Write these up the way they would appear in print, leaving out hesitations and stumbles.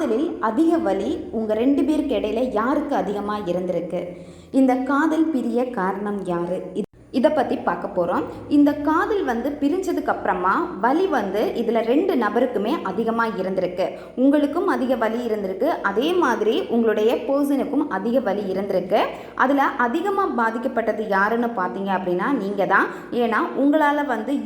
காதலில் அதிக வலி உங்கள் 2 பேருக்கு இடையில யாருக்கு அதிகமாக இருந்திருக்கு? இந்த காதல் பிரிய காரணம் யாரு? இதை பற்றி பார்க்க போகிறோம். இந்த காதல் பிரிஞ்சதுக்கு அப்புறமா வலி இதில் 2 நபருக்குமே அதிகமாக இருந்திருக்கு. உங்களுக்கும் அதிக வலி இருந்திருக்கு, அதே மாதிரி உங்களுடைய பர்சனுக்கும் அதிக வலி இருந்திருக்கு. அதில் அதிகமாக பாதிக்கப்பட்டது யாருன்னு பார்த்தீங்க அப்படின்னா நீங்கள் தான். ஏன்னா உங்களால்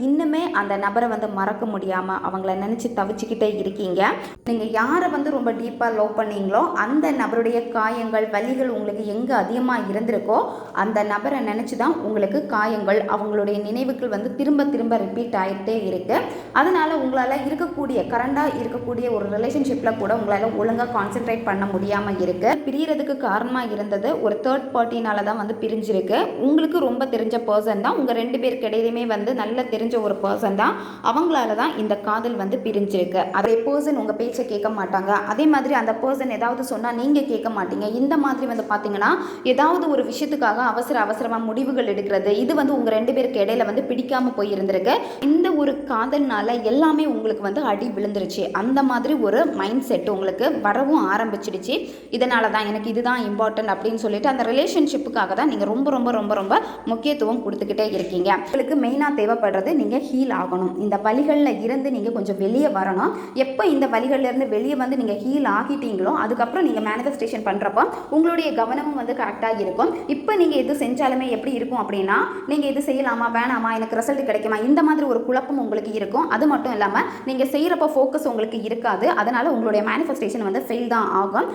இன்னுமே அந்த நபரை மறக்க முடியாமல் அவங்கள நினச்சி தவிச்சுக்கிட்டே இருக்கீங்க. நீங்கள் யாரை ரொம்ப டீப்பாக லவ் பண்ணீங்களோ அந்த நபருடைய காயங்கள் வலிகள் உங்களுக்கு எங்கே அதிகமாக இருந்திருக்கோ அந்த நபரை நினச்சி தான் உங்களுக்கு காயங்கள் அவங்களுடைய நினைவுகள் திரும்ப திரும்ப ரிப்பீட் ஆகிட்டே இருக்கு. அதனால உங்களால் கரண்டாக இருக்கக்கூடிய ஒரு ரிலேஷன்ஷிப்பில் கூட உங்களால் ஒழுங்காக கான்சென்ட்ரேட் பண்ண முடியாமல் இருக்கு. பிரியறதுக்கு காரணமாக இருந்தது ஒரு தேர்ட் பார்ட்டினால தான் பிரிஞ்சிருக்கு. உங்களுக்கு ரொம்ப தெரிஞ்ச பர்சன் தான், உங்கள் 2 பேருக்கு இடையிலுமே நல்ல தெரிஞ்ச ஒரு பர்சன் தான். அவங்களால தான் இந்த காதல் பிரிஞ்சிருக்கு. அதே பர்சன் உங்கள் பேச்சை கேட்க மாட்டாங்க, அதே மாதிரி அந்த பர்சன் ஏதாவது சொன்னால் நீங்கள் கேட்க மாட்டீங்க. இந்த மாதிரி பார்த்தீங்கன்னா ஏதாவது ஒரு விஷயத்துக்காக அவசரமாக முடிவுகள் எடுக்கிறது, இது உங்கள் 2 பேருக்கு இடையில பிடிக்காம போயிருந்திருக்கு. இந்த ஒரு காதல்னால எல்லாமே உங்களுக்கு அடி விழுந்துருச்சு. அந்த மாதிரி ஒரு மைண்ட் செட் உங்களுக்கு வரவும் ஆரம்பிச்சிடுச்சு. இதனால தான் எனக்கு இதுதான் இம்பார்ட்டன்ட் அப்படின்னு சொல்லிட்டு அந்த ரிலேஷன்ஷிப்புக்காக தான் நீங்கள் ரொம்ப ரொம்ப ரொம்ப ரொம்ப முக்கியத்துவம் கொடுத்துக்கிட்டே இருக்கீங்க. உங்களுக்கு மெயினாக தேவைப்படுறது நீங்கள் ஹீல் ஆகணும். இந்த வலிகளில் இருந்து நீங்கள் கொஞ்சம் வெளியே வரணும். எப்போ இந்த வலிகளிலிருந்து வெளியே நீங்கள் ஹீல் ஆகிட்டீங்களோ அதுக்கப்புறம் நீங்கள் மேனிஃபெஸ்டேஷன் பண்ணுறப்போ உங்களுடைய கவனமும் கரெக்டாக இருக்கும். இப்போ நீங்கள் எது செஞ்சாலுமே எப்படி இருக்கும் அப்படின்னா, நீங்கள் இது செய்யலாமா வேணாமா, எனக்கு ரிசல்ட் கிடைக்குமா, இந்த மாதிரி ஒரு குழப்பம் உங்களுக்கு இருக்கும். அது மட்டும் இல்லாமல் நீங்கள் செய்கிறப்ப ஃபோக்கஸ் உங்களுக்கு இருக்காது. அதனால் உங்களுடைய மேனிஃபெஸ்டேஷன் ஃபெயில் தான் ஆகும்.